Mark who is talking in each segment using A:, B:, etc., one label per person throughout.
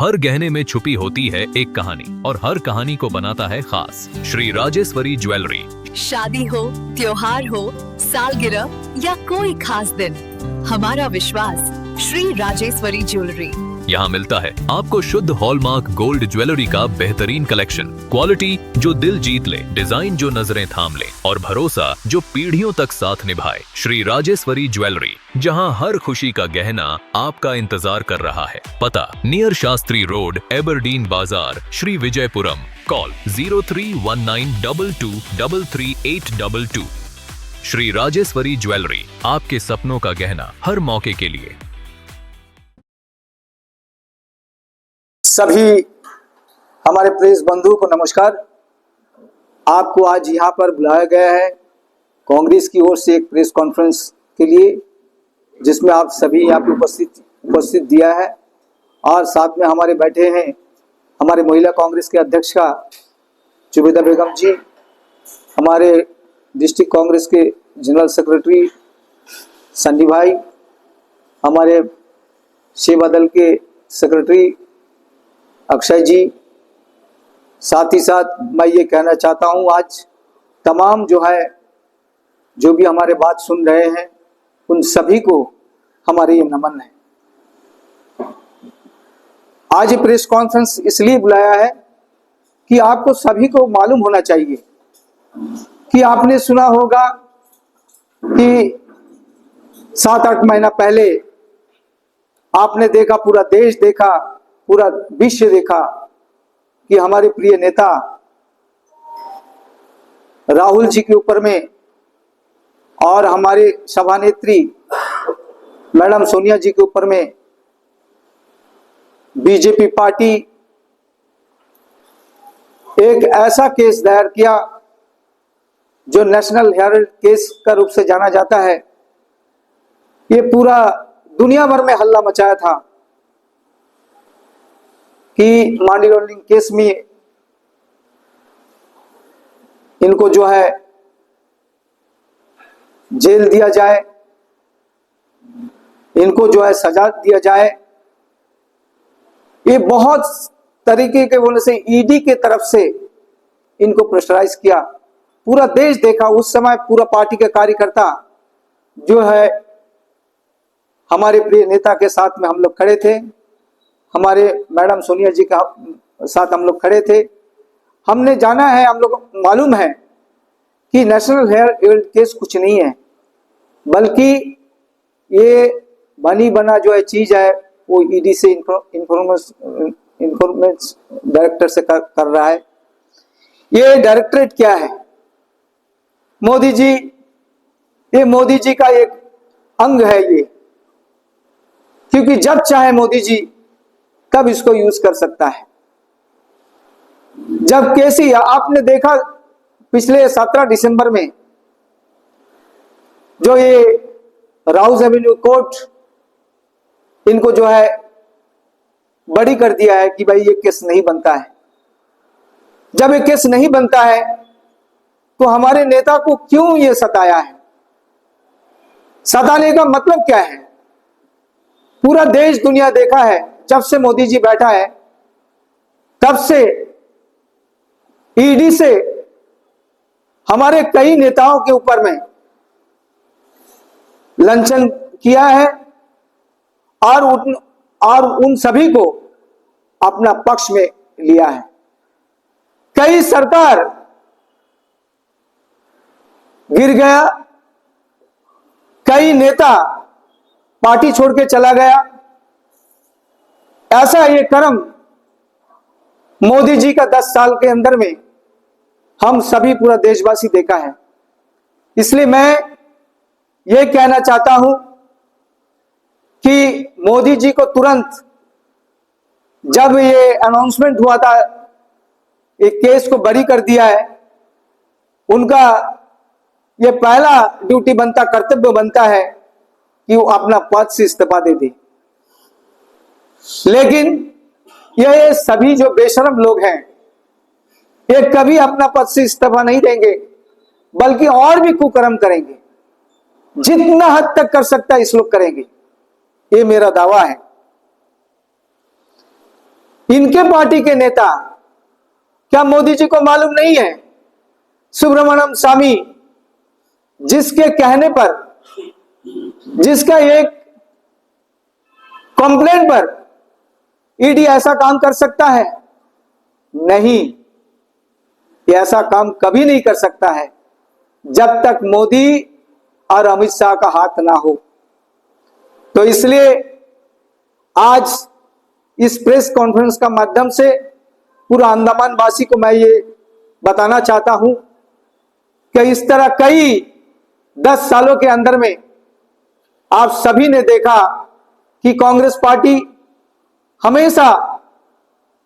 A: हर गहने में छुपी होती है एक कहानी और हर कहानी को बनाता है खास। श्री राजेश्वरी ज्वेलरी।
B: शादी हो, त्योहार हो, सालगिरह या कोई खास दिन, हमारा विश्वास श्री राजेश्वरी ज्वेलरी।
A: यहाँ मिलता है आपको शुद्ध हॉलमार्क गोल्ड ज्वेलरी का बेहतरीन कलेक्शन, क्वालिटी जो दिल जीत ले, डिजाइन जो नजरें थाम ले और भरोसा जो पीढ़ियों तक साथ निभाए। श्री राजेश्वरी ज्वेलरी, जहाँ हर खुशी का गहना आपका इंतजार कर रहा है। पता नियर शास्त्री रोड, एबरडीन बाजार, श्री विजयपुरम। कॉल 031922333822। श्री राजेश्वरी ज्वेलरी, आपके सपनों का गहना हर मौके के लिए।
C: सभी हमारे प्रेस बंधु को नमस्कार। आपको आज यहाँ पर बुलाया गया है कांग्रेस की ओर से एक प्रेस कॉन्फ्रेंस के लिए, जिसमें आप सभी यहाँ पे उपस्थित दिया है। और साथ में हमारे बैठे हैं हमारे महिला कांग्रेस के अध्यक्ष का जुबेदा बेगम जी, हमारे डिस्ट्रिक्ट कांग्रेस के जनरल सेक्रेटरी सन्नी भाई, हमारे सेवा दल के सेक्रेटरी अक्षय जी। साथ ही साथ मैं ये कहना चाहता हूँ, आज तमाम जो भी हमारे बात सुन रहे हैं, उन सभी को हमारे ये नमन है। आज ये प्रेस कॉन्फ्रेंस इसलिए बुलाया है कि आपको सभी को मालूम होना चाहिए कि आपने सुना होगा कि 7-8 महीना पहले आपने देखा, पूरा देश देखा, पूरा विश्व देखा कि हमारे प्रिय नेता राहुल जी के ऊपर में और हमारे सभानेत्री मैडम सोनिया जी के ऊपर में बीजेपी पार्टी एक ऐसा केस दायर किया जो नेशनल हेराल्ड केस का रूप से जाना जाता है। ये पूरा दुनिया भर में हल्ला मचाया था कि मनी लॉन्ड्रिंग केस में इनको जेल दिया जाए, इनको सजा दिया जाए। ये बहुत तरीके के बोलने से ईडी के तरफ से इनको प्रेशराइज किया। पूरा देश देखा उस समय, पूरा पार्टी के कार्यकर्ता हमारे प्रिय नेता के साथ में हम लोग खड़े थे, हमारे मैडम सोनिया जी का साथ हम लोग खड़े थे। हमने जाना है, हम लोग मालूम है कि नेशनल हेराल्ड केस कुछ नहीं है, बल्कि ये बनी बना चीज है वो ईडी से इंफॉर्मेशन डायरेक्टर से कर रहा है। ये डायरेक्टरेट क्या है? मोदी जी, ये मोदी जी का एक अंग है ये, क्योंकि जब चाहे मोदी जी कब इसको यूज कर सकता है। जब केसी, आपने देखा पिछले 17 दिसंबर में जो ये राउज एवेन्यू कोर्ट इनको बड़ी कर दिया है कि भाई ये केस नहीं बनता है। जब ये केस नहीं बनता है तो हमारे नेता को क्यों ये सताया है? सताने का मतलब क्या है? पूरा देश दुनिया देखा है, जब से मोदी जी बैठा है तब से ईडी से हमारे कई नेताओं के ऊपर में लंचन किया है और उन सभी को अपना पक्ष में लिया है। कई सरकार गिर गया, कई नेता पार्टी छोड़ के चला गया। ऐसा ये कर्म मोदी जी का 10 साल के अंदर में हम सभी पूरा देशवासी देखा है। इसलिए मैं ये कहना चाहता हूं कि मोदी जी को तुरंत, जब ये अनाउंसमेंट हुआ था, एक केस को बरी कर दिया है, उनका ये पहला ड्यूटी बनता, कर्तव्य बनता है कि वो अपना पद से इस्तीफा दे दे। लेकिन ये सभी जो बेशरम लोग हैं, ये कभी अपना पद से इस्तीफा नहीं देंगे, बल्कि और भी कुकर्म करेंगे। जितना हद तक कर सकता है इस लोग करेंगे, ये मेरा दावा है। इनके पार्टी के नेता, क्या मोदी जी को मालूम नहीं है सुब्रमण्यम स्वामी जिसके कहने पर, जिसका एक कंप्लेंट पर ईडी ऐसा काम कर सकता है? नहीं, ये ऐसा काम कभी नहीं कर सकता है जब तक मोदी और अमित शाह का हाथ ना हो। तो इसलिए आज इस प्रेस कॉन्फ्रेंस का माध्यम से पूरा अंडमान वासी को मैं ये बताना चाहता हूं कि इस तरह कई 10 सालों के अंदर में आप सभी ने देखा कि कांग्रेस पार्टी हमेशा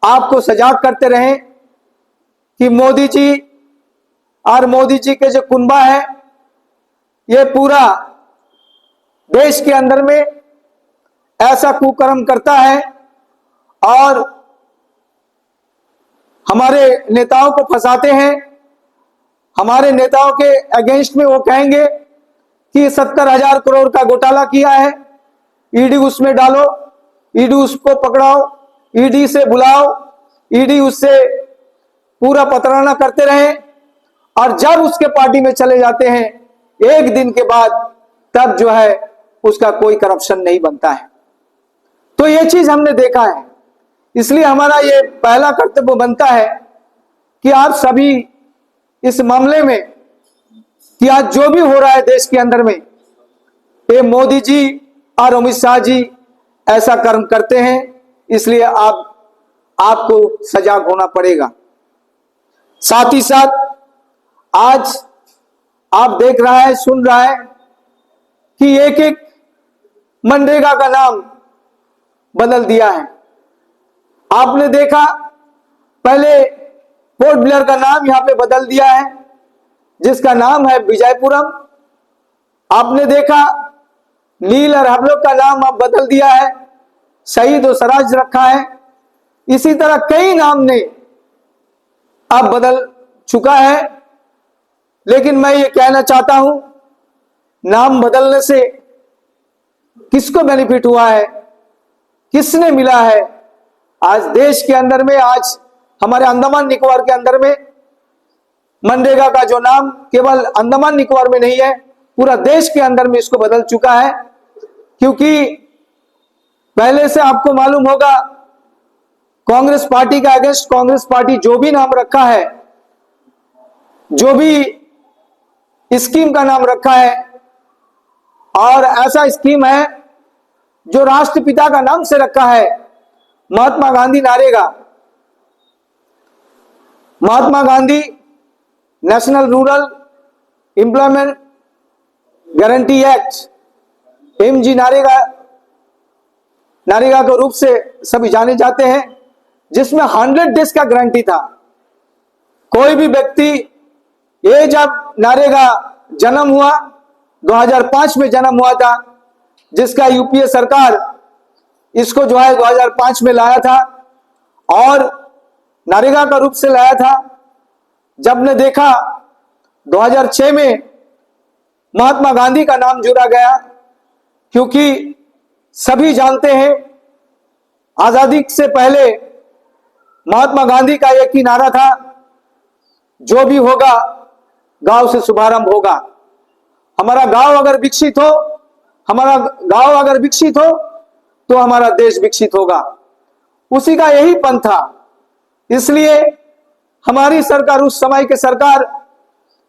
C: आपको सजाग करते रहे कि मोदी जी और मोदी जी के जो कुनबा है ये पूरा देश के अंदर में ऐसा कुकर्म करता है और हमारे नेताओं को फंसाते हैं। हमारे नेताओं के अगेंस्ट में वो कहेंगे कि 70,000 करोड़ का घोटाला किया है, ईडी उसमें डालो, ईडी उसको पकड़ाओ, ईडी से बुलाओ, ईडी उससे पूरा पतराना करते रहे और जब उसके पार्टी में चले जाते हैं एक दिन के बाद तब जो है उसका कोई करप्शन नहीं बनता है। तो ये चीज हमने देखा है, इसलिए हमारा ये पहला कर्तव्य बनता है कि आप सभी इस मामले में कि आज जो भी हो रहा है देश के अंदर में, ये मोदी जी और अमित शाह जी ऐसा कर्म करते हैं, इसलिए आपको सजाग होना पड़ेगा। साथ ही साथ आज आप देख रहा है, सुन रहा है कि एक एक मनरेगा का नाम बदल दिया है। आपने देखा पहले पोर्ट ब्लेयर का नाम यहां पे बदल दिया है जिसका नाम है विजयपुरम। आपने देखा नील और हबलोक का नाम अब बदल दिया है, शहीद और स्वराज रखा है। इसी तरह कई नाम ने अब बदल चुका है, लेकिन मैं ये कहना चाहता हूं नाम बदलने से किसको बेनिफिट हुआ है, किसने मिला है? आज देश के अंदर में, आज हमारे अंडमान निकोबार के अंदर में मनरेगा का जो नाम केवल अंडमान निकोबार में नहीं है, पूरा देश के अंदर में इसको बदल चुका है। क्योंकि पहले से आपको मालूम होगा कांग्रेस पार्टी का अगेंस्ट कांग्रेस पार्टी जो भी नाम रखा है, जो भी स्कीम का नाम रखा है, और ऐसा स्कीम है जो राष्ट्रपिता का नाम से रखा है, Mahatma Gandhi NREGA, Mahatma Gandhi national rural employment guarantee act, MG NREGA के रूप से सभी जाने जाते हैं, जिसमें 100 डेज का गारंटी था। कोई भी व्यक्ति, ये जब नारेगा जन्म हुआ 2005 में जन्म हुआ था, जिसका यूपीए सरकार इसको जो है 2005 में लाया था और नारेगा का रूप से लाया था। जब ने देखा 2006 में महात्मा गांधी का नाम जोड़ा गया, क्योंकि सभी जानते हैं आजादी से पहले महात्मा गांधी का एक ही नारा था, जो भी होगा गांव से शुभारंभ होगा। हमारा गांव अगर विकसित हो, हमारा गांव अगर विकसित हो तो हमारा देश विकसित होगा। उसी का यही पंथ था। इसलिए हमारी सरकार, उस समय की सरकार,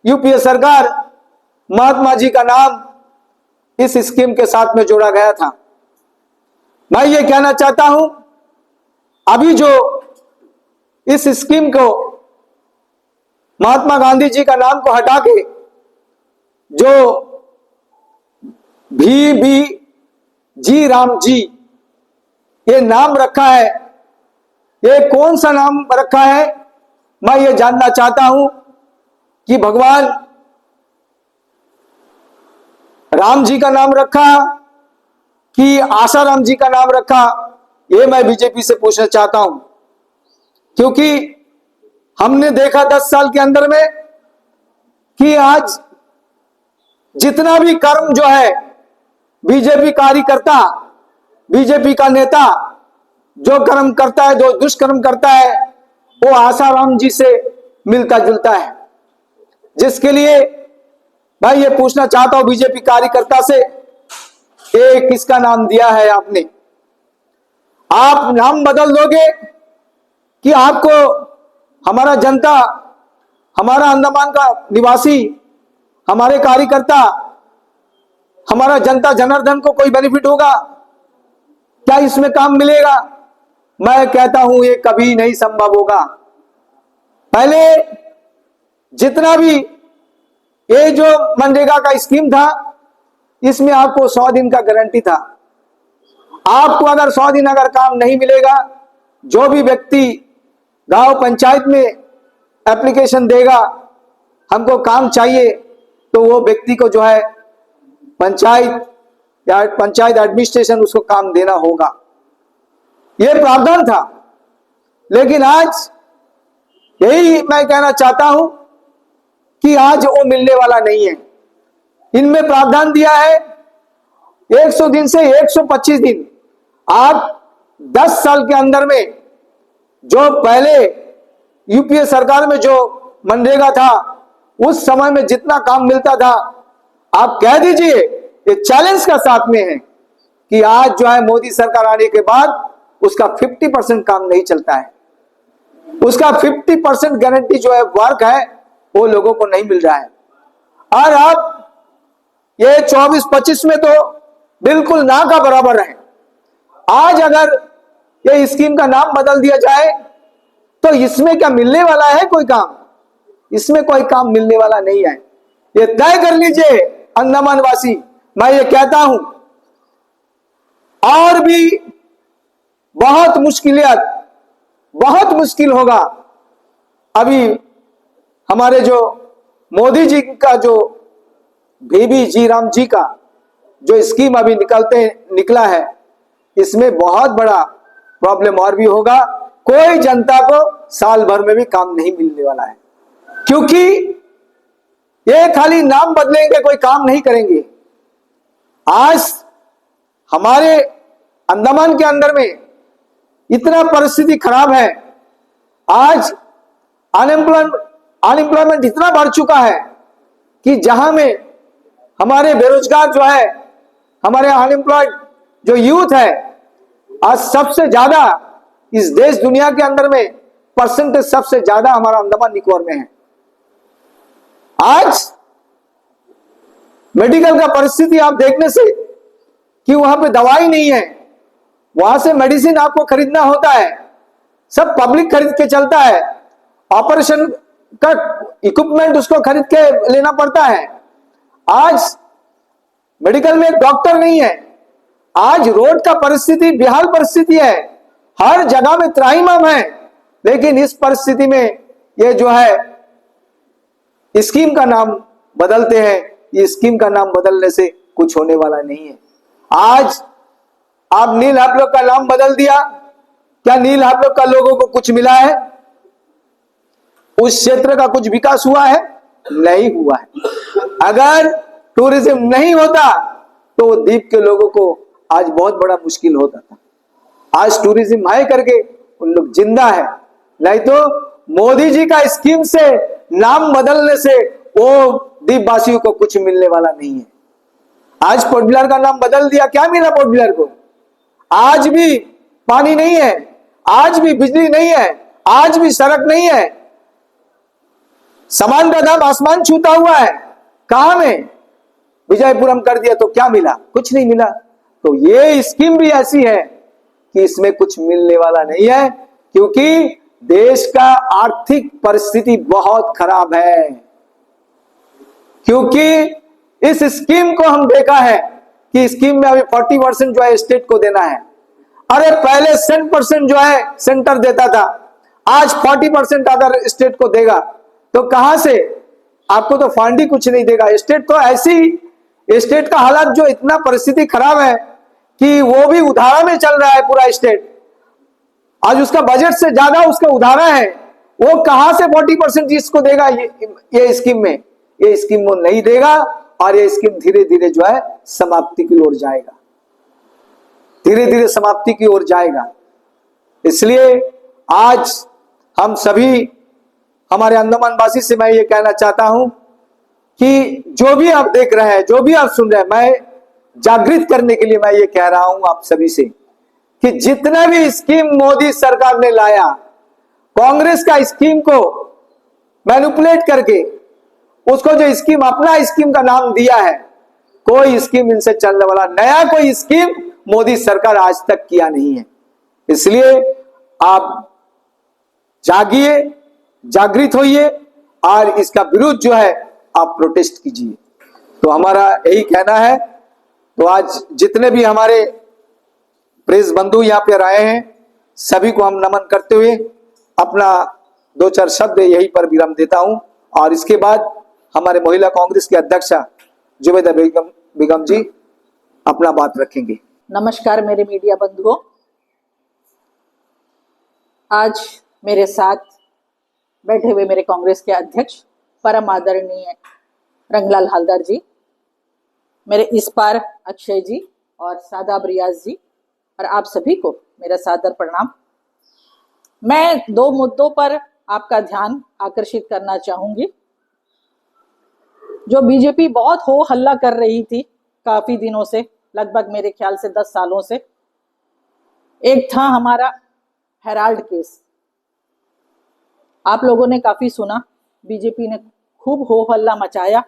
C: यूपीए सरकार, महात्मा जी का नाम इस स्कीम के साथ में जोड़ा गया था। मैं ये कहना चाहता हूं, अभी जो इस स्कीम को महात्मा गांधी जी का नाम को हटा के जो VBG राम जी ये नाम रखा है, ये कौन सा नाम रखा है? मैं ये जानना चाहता हूं कि भगवान राम जी का नाम रखा कि आसाराम जी का नाम रखा? ये मैं बीजेपी से पूछना चाहता हूं, क्योंकि हमने देखा 10 साल के अंदर में कि आज जितना भी कर्म जो है बीजेपी कार्यकर्ता, बीजेपी का नेता जो कर्म करता है, जो दुष्कर्म करता है, वो आसाराम जी से मिलता जुलता है। जिसके लिए मैं ये पूछना चाहता हूं बीजेपी कार्यकर्ता से, एक किसका नाम दिया है आपने? आप नाम बदल दोगे कि आपको हमारा जनता, हमारा अंडमान का निवासी, हमारे कार्यकर्ता, हमारा जनता जनार्दन को कोई बेनिफिट होगा? क्या इसमें काम मिलेगा? मैं कहता हूं ये कभी नहीं संभव होगा। पहले जितना भी ये जो मनरेगा का स्कीम था, इसमें आपको 100 दिन का गारंटी था। आपको अगर 100 दिन अगर काम नहीं मिलेगा, जो भी व्यक्ति गांव पंचायत में एप्लीकेशन देगा हमको काम चाहिए, तो वो व्यक्ति को जो है पंचायत या पंचायत एडमिनिस्ट्रेशन उसको काम देना होगा। ये प्रावधान था। लेकिन आज यही मैं कहना चाहता हूं कि आज वो मिलने वाला नहीं है। इनमें प्रावधान दिया है 100 दिन से 125 दिन। आप 10 साल के अंदर में जो पहले यूपीए सरकार में जो मनरेगा था, उस समय में जितना काम मिलता था, आप कह दीजिए, ये चैलेंज का साथ में है कि आज जो है मोदी सरकार आने के बाद उसका 50% काम नहीं चलता है। उसका 50% गारंटी जो है वर्क है वो लोगों को नहीं मिल रहा है। और अब ये 24-25 में तो बिल्कुल ना का बराबर है। आज अगर ये स्कीम का नाम बदल दिया जाए तो इसमें क्या मिलने वाला है कोई काम? इसमें कोई काम मिलने वाला नहीं है। ये तय कर लीजिए अंडमान वासी, मैं ये कहता हूं। और भी बहुत मुश्किल होगा। अभी हमारे जो मोदी जी का जो बीबी जी राम जी का जो स्कीम अभी निकला है, इसमें बहुत बड़ा प्रॉब्लम और भी होगा। कोई जनता को साल भर में भी काम नहीं मिलने वाला है, क्योंकि ये खाली नाम बदलेंगे, कोई काम नहीं करेंगे। आज हमारे अंडमान के अंदर में इतना परिस्थिति खराब है। आज अनएम्प्लॉयमेंट इतना बढ़ चुका है कि जहां में हमारे बेरोजगार जो है, हमारे अनएम्प्लॉयड जो यूथ है, आज सबसे ज्यादा इस देश दुनिया के अंदर में परसेंटेज सबसे ज्यादा हमारा अंडमान निकोबार में है। आज मेडिकल का परिस्थिति आप देखने से कि वहां पे दवाई नहीं है, वहां से मेडिसिन आपको खरीदना होता है, सब पब्लिक खरीद के चलता है। ऑपरेशन का इक्विपमेंट उसको खरीद के लेना पड़ता है। आज मेडिकल में एक डॉक्टर नहीं है। आज रोड का परिस्थिति बेहाल परिस्थिति है, हर जगह में त्राहिमाम है। लेकिन इस परिस्थिति में ये जो है स्कीम का नाम बदलते हैं। ये स्कीम का नाम बदलने से कुछ होने वाला नहीं है। आज आप नील हैप्लॉक का नाम बदल दिया, क्या नील हैप्लॉक का लोगों को कुछ मिला है? उस क्षेत्र का कुछ विकास हुआ है? नहीं हुआ है। अगर टूरिज्म नहीं होता तो द्वीप के लोगों को आज बहुत बड़ा मुश्किल होता था। आज टूरिज्म है करके उन लोग जिंदा है, नहीं तो मोदी जी का स्कीम से नाम बदलने से वो द्वीपवासियों को कुछ मिलने वाला नहीं है। आज पोर्ट ब्लेयर का नाम बदल दिया, क्या मिला पोर्ट ब्लेयर को? आज भी पानी नहीं है, आज भी बिजली नहीं है, आज भी सड़क नहीं है। सामान का दाम आसमान छूता हुआ है। कहां में विजयपुरम कर दिया तो क्या मिला? कुछ नहीं मिला। तो ये स्कीम भी ऐसी है कि इसमें कुछ मिलने वाला नहीं है, क्योंकि देश का आर्थिक परिस्थिति बहुत खराब है। क्योंकि इस स्कीम को हम देखा है कि स्कीम में अभी 40% जो है स्टेट को देना है। अरे पहले 100% जो है सेंटर देता था, आज 40% अगर स्टेट को देगा तो कहां से? आपको तो फंड ही कुछ नहीं देगा। स्टेट तो ऐसी, स्टेट का हालात जो इतना परिस्थिति खराब है कि वो भी उधारा में चल रहा है पूरा स्टेट। आज उसका बजट से ज्यादा उसका उधारा है। वो कहां से 40% इसको देगा? ये स्कीम में, ये स्कीम वो नहीं देगा और ये स्कीम धीरे धीरे जो है समाप्ति की ओर जाएगा, धीरे धीरे समाप्ति की ओर जाएगा। इसलिए आज हम सभी हमारे अंडमान वासी से मैं ये कहना चाहता हूं कि जो भी आप देख रहे हैं, जो भी आप सुन रहे हैं, मैं जागृत करने के लिए मैं ये कह रहा हूं आप सभी से कि जितना भी स्कीम मोदी सरकार ने लाया, कांग्रेस का स्कीम को मैनिपुलेट करके उसको जो स्कीम, अपना स्कीम का नाम दिया है, कोई स्कीम इनसे चलने वाला नया कोई स्कीम मोदी सरकार आज तक किया नहीं है। इसलिए आप जागिए, जागृत होइए और इसका विरुद्ध जो है आप प्रोटेस्ट कीजिए। तो हमारा यही कहना है। तो आज जितने भी हमारे प्रेस बंधु यहाँ पे आए हैं, सभी को हम नमन करते हुए अपना दो चार शब्द यहीं पर विराम देता हूं और इसके बाद हमारे महिला कांग्रेस के अध्यक्षा जुबैदा बेगम जी अपना बात रखेंगे।
D: नमस्कार मेरे मीडिया बंधुओं, आज मेरे साथ बैठे हुए मेरे कांग्रेस के अध्यक्ष परम आदरणीय रंगलाल हालदार जी, मेरे इस पार अक्षय जी और सादाब रियाज जी और आप सभी को मेरा सादर प्रणाम। मैं दो मुद्दों पर आपका ध्यान आकर्षित करना चाहूंगी। जो बीजेपी बहुत हो हल्ला कर रही थी काफी दिनों से, लगभग मेरे ख्याल से 10 सालों से, एक था हमारा हेराल्ड केस। आप लोगों ने काफी सुना, बीजेपी ने खूब हो हल्ला मचाया,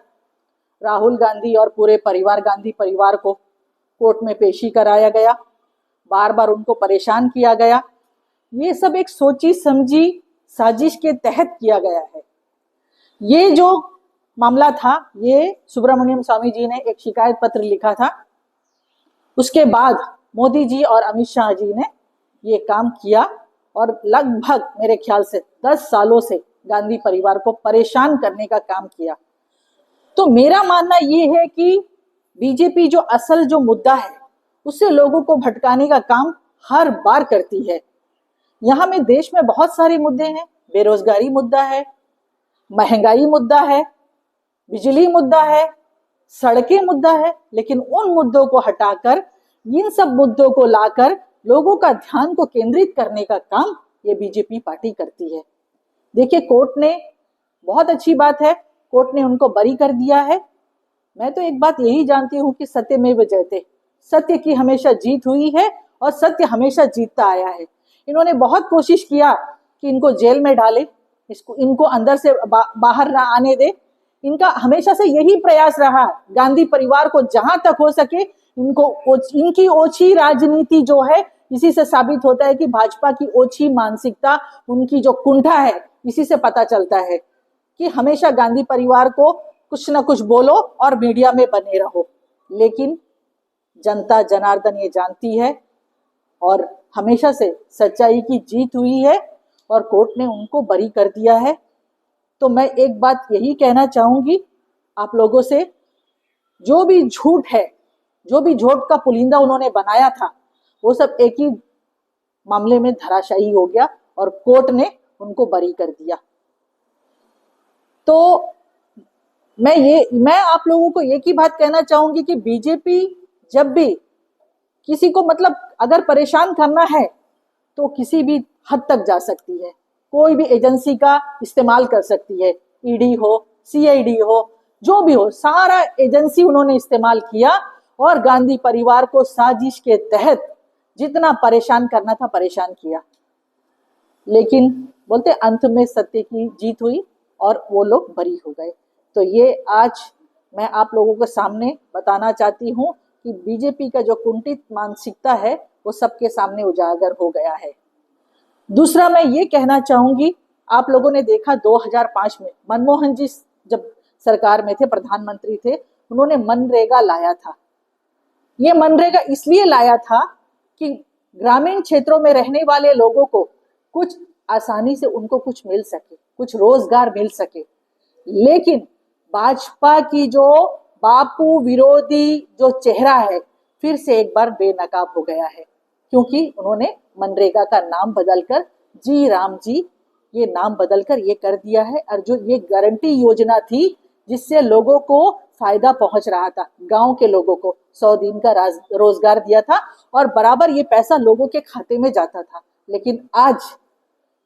D: राहुल गांधी और पूरे गांधी परिवार को कोर्ट में पेशी कराया गया, बार बार उनको परेशान किया गया। ये सब एक सोची समझी साजिश के तहत किया गया है। ये जो मामला था, ये सुब्रमण्यम स्वामी जी ने एक शिकायत पत्र लिखा था, उसके बाद मोदी जी और अमित शाह जी ने ये काम किया और लगभग मेरे ख्याल से 10 सालों से गांधी परिवार को परेशान करने का काम किया। तो मेरा मानना ये है कि बीजेपी जो असल जो मुद्दा है उससे लोगों को भटकाने का काम हर बार करती है। यहाँ में देश में बहुत सारे मुद्दे हैं, बेरोजगारी मुद्दा है, महंगाई मुद्दा है, बिजली मुद्दा है, सड़कें मुद्दा है, लेकिन उन मुद्दों को हटाकर इन सब मुद्दों को लाकर लोगों का ध्यान को केंद्रित करने का काम ये बीजेपी पार्टी करती है। देखिए, कोर्ट ने, बहुत अच्छी बात है, कोर्ट ने उनको बरी कर दिया है। मैं तो एक बात यही जानती हूँ कि सत्यमेव जयते, सत्य की हमेशा जीत हुई है और सत्य हमेशा जीतता आया है। इन्होंने बहुत कोशिश किया कि इनको जेल में डाले, इनको अंदर से बाहर ना आने दे। इनका हमेशा से यही प्रयास रहा, गांधी परिवार को जहां तक हो सके इनकी ओछी राजनीति जो है, इसी से साबित होता है कि भाजपा की ओछी मानसिकता, उनकी जो कुंठा है, इसी से पता चलता है कि हमेशा गांधी परिवार को कुछ ना कुछ बोलो और मीडिया में बने रहो। लेकिन जनता जनार्दन ये जानती है और हमेशा से सच्चाई की जीत हुई है और कोर्ट ने उनको बरी कर दिया है। तो मैं एक बात यही कहना चाहूंगी आप लोगों से, जो भी झूठ है, जो भी झूठ का पुलिंदा उन्होंने बनाया था, वो सब एक ही मामले में धराशायी हो गया और कोर्ट ने उनको बरी कर दिया। तो मैं आप लोगों को एक ही बात कहना चाहूंगी कि बीजेपी जब भी किसी को, मतलब अगर परेशान करना है तो किसी भी हद तक जा सकती है, कोई भी एजेंसी का इस्तेमाल कर सकती है, ईडी हो, सीआईडी हो, जो भी हो, सारा एजेंसी उन्होंने इस्तेमाल किया और गांधी परिवार को साजिश के तहत जितना परेशान करना था परेशान किया। लेकिन बोलते अंत में सत्य की जीत हुई और वो लोग बरी हो गए। तो ये आज मैं आप लोगों के सामने बताना चाहती हूँ कि बीजेपी का जो कुंठित मानसिकता है वो सबके सामने उजागर हो गया है। दूसरा मैं ये कहना चाहूंगी, आप लोगों ने देखा 2005 में मनमोहन जी जब सरकार में थे, प्रधानमंत्री थे, उन्होंने मनरेगा लाया था। ये मनरेगा इसलिए लाया था कि ग्रामीण क्षेत्रों में रहने वाले लोगों को कुछ आसानी से उनको कुछ मिल सके, कुछ रोजगार मिल सके। लेकिन भाजपा की जो बापू विरोधी जो चेहरा है फिर से एक बार बेनकाब हो गया है, क्योंकि उन्होंने मनरेगा का नाम बदलकर जी राम जी ये नाम बदलकर ये कर दिया है। और जो ये गारंटी योजना थी जिससे लोगों को फायदा पहुंच रहा था, गांव के लोगों को 100 दिन का रोजगार दिया था और बराबर ये पैसा लोगों के खाते में जाता था। लेकिन आज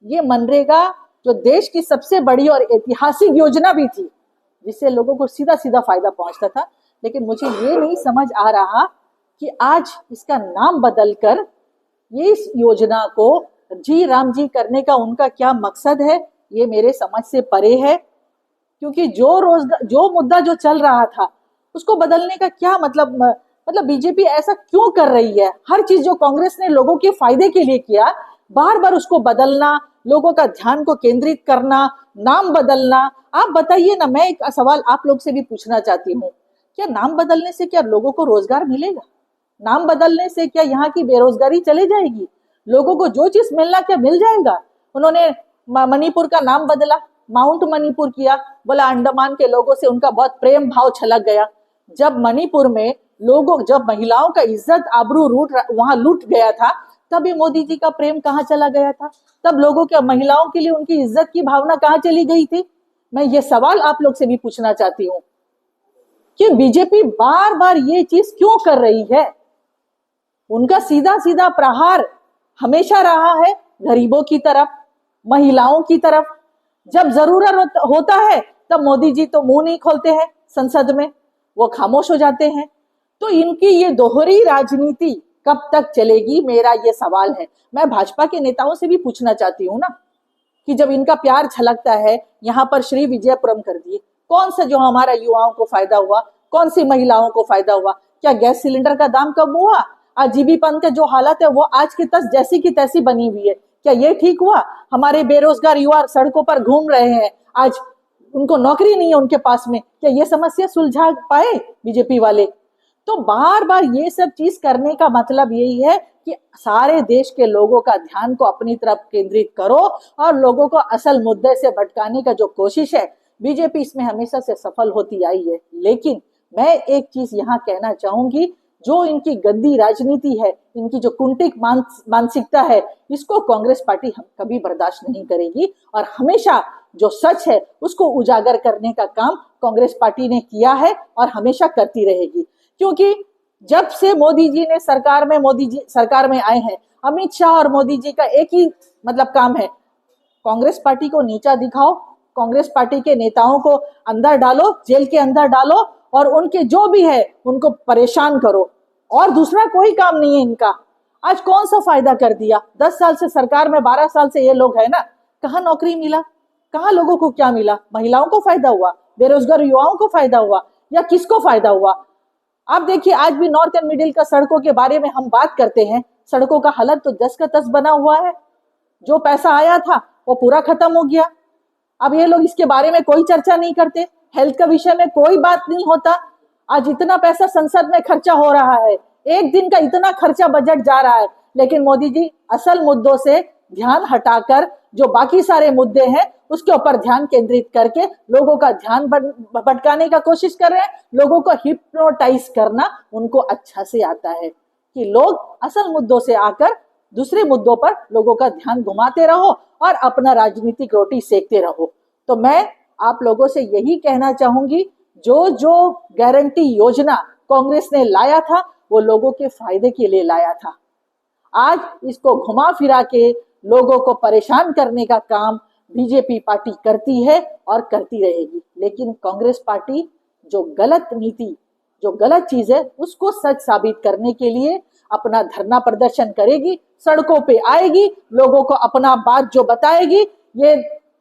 D: ये मनरेगा जो देश की सबसे बड़ी और ऐतिहासिक योजना भी थी, जिससे लोगों को सीधा सीधा फायदा पहुंचता था, लेकिन मुझे ये नहीं समझ आ रहा कि आज इसका नाम बदलकर ये इस योजना को जी राम जी करने का उनका क्या मकसद है, ये मेरे समझ से परे है। क्योंकि जो मुद्दा जो चल रहा था उसको बदलने का क्या मतलब बीजेपी ऐसा क्यों कर रही है? हर चीज जो कांग्रेस ने लोगों के फायदे के लिए किया, बार बार उसको बदलना, लोगों का ध्यान को केंद्रित करना, नाम बदलना। आप बताइए ना, मैं एक सवाल आप लोग से भी पूछना चाहती हूँ, क्या नाम बदलने से क्या लोगों को रोजगार मिलेगा? नाम बदलने से क्या यहाँ की बेरोजगारी चले जाएगी? लोगों को जो चीज मिलना क्या मिल जाएगा? उन्होंने मणिपुर का नाम बदला, माउंट मणिपुर किया, बोला अंडमान के लोगों से उनका बहुत प्रेम भाव छलक गया। जब मणिपुर में जब महिलाओं का इज्जत आबरू वहां लूट गया था, तब ये मोदी जी का प्रेम कहाँ चला गया था? तब लोगों के महिलाओं के लिए उनकी इज्जत की भावना कहाँ चली गई थी? मैं ये सवाल आप लोग से भी पूछना चाहती हूँ कि बीजेपी बार बार ये चीज क्यों कर रही है? उनका सीधा सीधा प्रहार हमेशा रहा है गरीबों की तरफ, महिलाओं की तरफ। जब जरूरत होता है तब मोदी जी तो मुंह नहीं खोलते हैं संसद में, वो खामोश हो जाते हैं। तो इनकी ये दोहरी राजनीति कब तक चलेगी, मेरा ये सवाल है। मैं भाजपा के नेताओं से भी पूछना चाहती हूँ ना कि जब इनका प्यार छलकता है, यहाँ पर श्री विजयपुरम कर दिए, कौन सा जो हमारा युवाओं को फायदा हुआ, कौन सी महिलाओं को फायदा हुआ? क्या गैस सिलेंडर का दाम कम हुआ? आज जीबी पंत का जो हालत है वो आज की तस जैसी की तैसी बनी हुई है, क्या ये ठीक हुआ? हमारे बेरोजगार युवा सड़कों पर घूम रहे हैं, आज उनको नौकरी नहीं है उनके पास में, क्या ये समस्या सुलझा पाए बीजेपी वाले? तो बार बार ये सब चीज करने का मतलब यही है कि सारे देश के लोगों का ध्यान को अपनी तरफ केंद्रित करो और लोगों को असल मुद्दे से भटकाने का जो कोशिश है, बीजेपी इसमें हमेशा से सफल होती आई है। लेकिन मैं एक चीज यहाँ कहना चाहूंगी, जो इनकी गंदी राजनीति है, इनकी जो कुंठित मानसिकता है, इसको कांग्रेस पार्टी हम कभी बर्दाश्त नहीं करेगी और हमेशा जो सच है उसको उजागर करने का काम कांग्रेस पार्टी ने किया है और हमेशा करती रहेगी। क्योंकि जब से मोदी जी सरकार में आए हैं, अमित शाह और मोदी जी का एक ही काम है, कांग्रेस पार्टी को नीचा दिखाओ, कांग्रेस पार्टी के नेताओं को अंदर डालो, जेल के अंदर डालो और उनके जो भी है उनको परेशान करो, और दूसरा कोई काम नहीं है इनका। आज कौन सा फायदा कर दिया? 10 साल से सरकार में, 12 साल से ये लोग है ना, कहाँ नौकरी मिला? कहाँ लोगों को क्या मिला? महिलाओं को फायदा हुआ, बेरोजगार युवाओं को फायदा हुआ, या किसको फायदा हुआ? आप देखिए, आज भी नॉर्थ एंड मिडिल का सड़कों के बारे में हम बात करते हैं, सड़कों का हालत तो जस का तस बना हुआ है। जो पैसा आया था वो पूरा खत्म हो गया। अब ये लोग इसके बारे में कोई चर्चा नहीं करते, हेल्थ का विषय में कोई बात नहीं होता। आज इतना पैसा संसद में खर्चा हो रहा है, एक दिन का इतना खर्चा बजट जा रहा है, लेकिन मोदी जी असल मुद्दों से ध्यान हटाकर जो बाकी सारे मुद्दे हैं उसके ऊपर ध्यान केंद्रित करके लोगों का ध्यान भटकाने का कोशिश कर रहे हैं। लोगों को हिप्नोटाइज करना उनको अच्छा से आता है कि लोग असल मुद्दों से आकर दूसरे मुद्दों पर लोगों का ध्यान घुमाते रहो और अपना राजनीतिक रोटी सेकते रहो। तो मैं आप लोगों से यही कहना चाहूंगी, जो गारंटी योजना कांग्रेस ने लाया था वो लोगों के फायदे के लिए लाया था। आज इसको घुमा फिरा के लोगों को परेशान करने का काम बीजेपी पार्टी करती है और करती रहेगी। लेकिन कांग्रेस पार्टी जो गलत नीति, जो गलत चीज है, उसको सच साबित करने के लिए अपना धरना प्रदर्शन करेगी, सड़कों पे आएगी, लोगों को अपना बात जो बताएगी। ये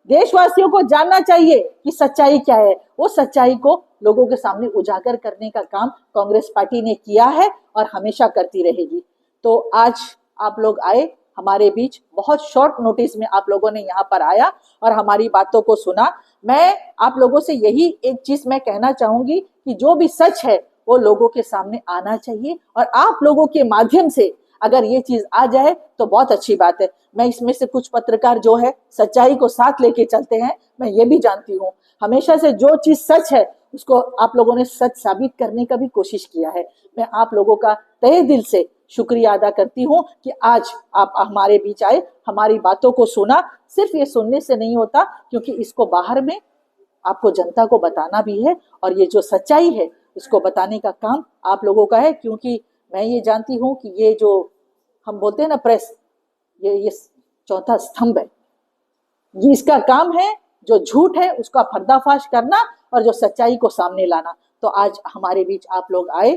D: देशवासियों को जानना चाहिए कि सच्चाई क्या है, वो सच्चाई को लोगों के सामने उजागर करने का काम कांग्रेस पार्टी ने किया है और हमेशा करती रहेगी। तो आज आप लोग आए हमारे बीच, बहुत शॉर्ट नोटिस में आप लोगों ने यहाँ पर आया और हमारी बातों को सुना। मैं आप लोगों से यही एक चीज मैं कहना चाहूंगी कि जो भी सच है वो लोगों के सामने आना चाहिए और आप लोगों के माध्यम से अगर ये चीज आ जाए तो बहुत अच्छी बात है। मैं इसमें से कुछ पत्रकार जो है सच्चाई को साथ लेके चलते हैं, मैं ये भी जानती हूँ। हमेशा से जो चीज सच है उसको आप लोगों ने सच साबित करने का भी कोशिश किया है। मैं आप लोगों का तहे दिल से शुक्रिया अदा करती हूँ कि आज आप हमारे बीच आए, हमारी बातों को सुना। सिर्फ ये सुनने से नहीं होता, क्योंकि इसको बाहर में आपको जनता को बताना भी है और ये जो सच्चाई है इसको बताने का काम आप लोगों का है। क्योंकि मैं ये जानती हूँ कि ये जो हम बोलते हैं ना प्रेस, ये चौथा स्तंभ है। ये इसका काम है, जो झूठ है उसका पर्दाफाश करना और जो सच्चाई को सामने लाना। तो आज हमारे बीच आप लोग आए,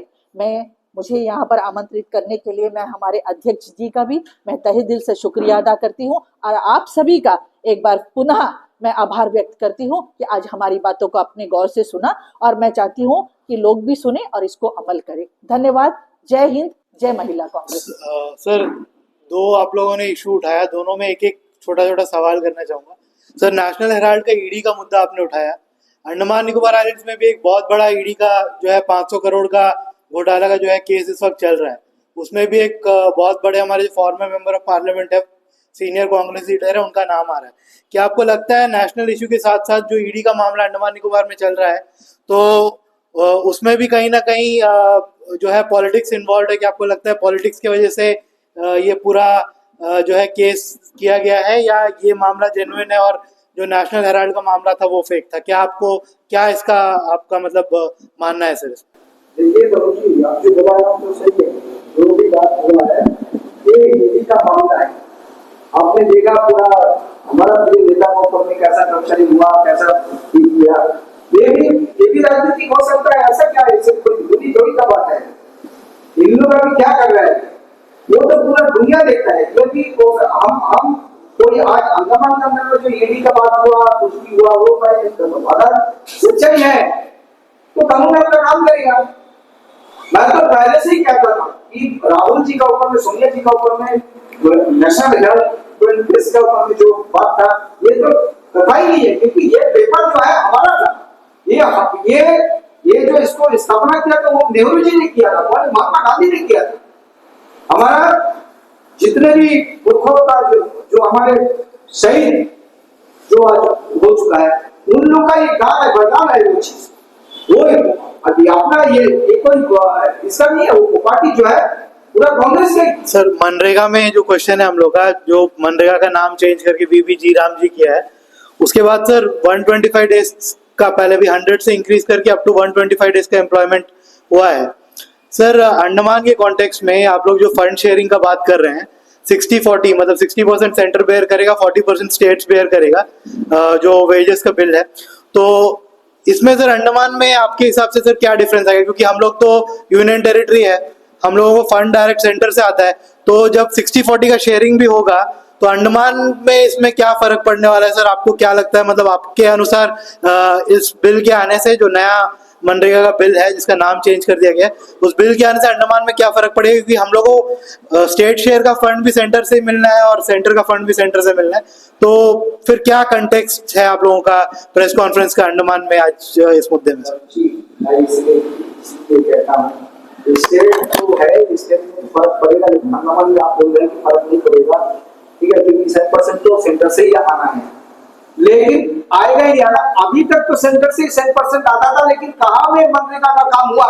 D: मुझे यहाँ पर आमंत्रित करने के लिए मैं हमारे अध्यक्ष जी का भी मैं तहे दिल से शुक्रिया अदा करती हूँ, और आप सभी का एक बार पुनः मैं आभार व्यक्त करती हूँ कि आज हमारी बातों को अपने गौर से सुना, और मैं चाहती हूँ कि लोग भी सुने और इसको अमल करें। धन्यवाद। जय हिंद, जय महिला कांग्रेस।
E: सर, दो आप लोगों ने इशू उठाया, दोनों में एक एक छोटा छोटा सवाल करना चाहूंगा। सर, नेशनल हेराल्ड का ईडी का मुद्दा आपने उठाया। अंडमान निकोबार आइलैंड्स में भी एक बहुत बड़ा ईडी का जो है 500 करोड़ का घोटाला का जो है केस इस वक्त चल रहा है। उसमें भी एक बहुत बड़े हमारे जो फॉर्मर मेंबर ऑफ पार्लियामेंट है, सीनियर कांग्रेस लीडर है, उनका नाम आ रहा है। क्या आपको लगता है नेशनल इशू के साथ साथ जो ईडी का मामला अंडमान निकोबार में चल रहा है, तो उसमें भी कहीं ना कहीं जो है पॉलिटिक्स इन्वॉल्व है? क्या आपको लगता है पॉलिटिक्स की वजह से ये पूरा जो है केस किया गया है, या ये मामला जेन्युइन है और जो नेशनल हेराल्ड का मामला था वो फेक था? क्या इसका आपका मतलब मानना है सर?
C: देखिए जी, आप जो बोला है तो सही है, जो भी बात हुआ है ये ईडी का मामला है। आपने देखा पूरा हमारा नेता को में कैसा कर्मचारी हुआ, कैसा किया, ये भी राजनीति हो सकता है। ऐसा क्या है, इससे कोई बुरी थोड़ी का बात है। इन लोग अभी क्या कर रहे हैं, वो तो पूरा दुनिया देखता है। क्योंकि हम कोई आज अंडमान के अंदर जो ईडी का बात हुआ, कुछ भी हुआ, वो अगर सच्चाई है तो कानून अपना काम करेगा। मैं तो पहले से ही कहता था कि राहुल जी का ऊपर में, सोनिया जी का ऊपर में, नेशनल हेराल्ड प्रेस का ऊपर में जो बात था, ये तो पता ही नहीं है। क्योंकि ये पेपर जो है हमारा था, ये जो इसको स्थापना किया था वो नेहरू जी ने किया था, महात्मा गांधी ने किया था। हमारा जितने भी पुरखों का जो हमारे शहीद जो आज हो चुका है, उन लोग का ये दान है, वरदान है वो चीज। वो अभी अपना ये कोई इसका नहीं है, वो पार्टी जो है पूरा कांग्रेस के।
E: सर, मनरेगा में जो क्वेश्चन है हम लोग का, जो मनरेगा का नाम चेंज करके वीबीजी राम जी किया है, उसके बाद सर 125 डेज का पहले भी 100 से इंक्रीज करके अप टू 125 डेज का एम्प्लॉयमेंट हुआ है। सर, अंडमान के कॉन्टेक्स्ट में आप लोग जो फंड शेयरिंग का बात कर रहे हैं, 60-40 मतलब 60% सेंटर बेयर करेगा, 40% स्टेट्स बेयर करेगा, जो वेजेस का बिल है। तो इसमें सर अंडमान में आपके हिसाब से सर क्या डिफरेंस आएगा? क्योंकि हम लोग तो यूनियन टेरिटरी है, हम लोगों को फंड डायरेक्ट सेंटर से आता है, तो जब 60-40 का शेयरिंग भी होगा तो अंडमान में इसमें क्या फर्क पड़ने वाला है सर? आपको क्या लगता है, मतलब आपके अनुसार इस बिल के आने से, जो नया मनरेगा का बिल है जिसका नाम चेंज कर दिया गया है, उस बिल के आने से अंडमान में क्या फर्क पड़ेगा? क्योंकि हम लोगों को स्टेट शेयर का फंड भी सेंटर से मिलना है और सेंटर का फंड भी सेंटर से मिलना है। तो फिर क्या कंटेक्स्ट है आप लोगों का प्रेस कॉन्फ्रेंस का अंडमान में आज इस मुद्दे में?
C: स्टेट जो है, स्टेट में फर्क पड़ेगा, लेकिन अंडमान में आप बोल रहे हैं कि फर्क नहीं पड़ेगा, ठीक है, क्योंकि 7% तो सेंटर से ही आना है, लेकिन आएगा ही आना। अभी तक तो सेंटर से 7% आता था, लेकिन कहां में मनरेगा का काम हुआ,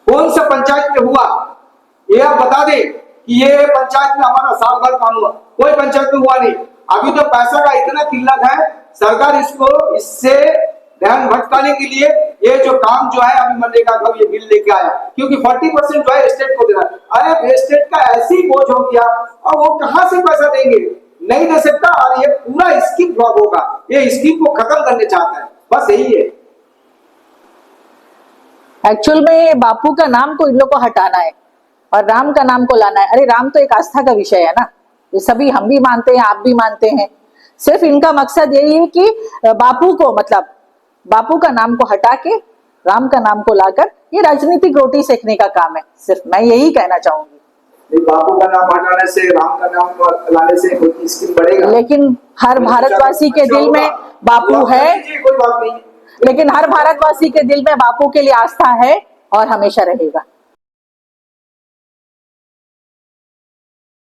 C: कौन सा पंचायत में हुआ, ये आप बता दे कि ये पंचायत में हमारा साल भर काम हुआ, कोई पंचायत में हुआ नहीं। अभी तो पैसा का इतना किल्लत है, सरकार इससे ध्यान भटकाने के लिए ये जो काम जो है अभी मनरेगा का ये बिल लेके आया, क्योंकि 40% जो है स्टेट को देना। अरे स्टेट का ऐसे ही बोझ हो गया, और वो कहां से पैसा देंगे, नहीं दे सकता, और ये पूरा स्कीम फ्लॉप होगा। ये स्कीम को खत्म करने चाहता है, बस यही है।
D: एक्चुअल में बापू का नाम को इन लोग को हटाना है और राम का नाम को लाना है। अरे राम तो एक आस्था का विषय है ना, ये सभी हम भी मानते हैं, आप भी मानते हैं। सिर्फ इनका मकसद यही है कि बापू को, मतलब बापू का नाम को हटा के राम का नाम को लाकर ये राजनीतिक रोटी सेकने का काम है। सिर्फ मैं यही कहना चाहूंगी।
C: बापू का नाम हटाने से, राम का नाम लाने से कोई स्कीम बढ़ेगा?
D: लेकिन हर भारतवासी के दिल में बापू है,
C: कोई बात नहीं,
D: लेकिन हर भारतवासी के दिल में बापू के लिए आस्था है और हमेशा रहेगा।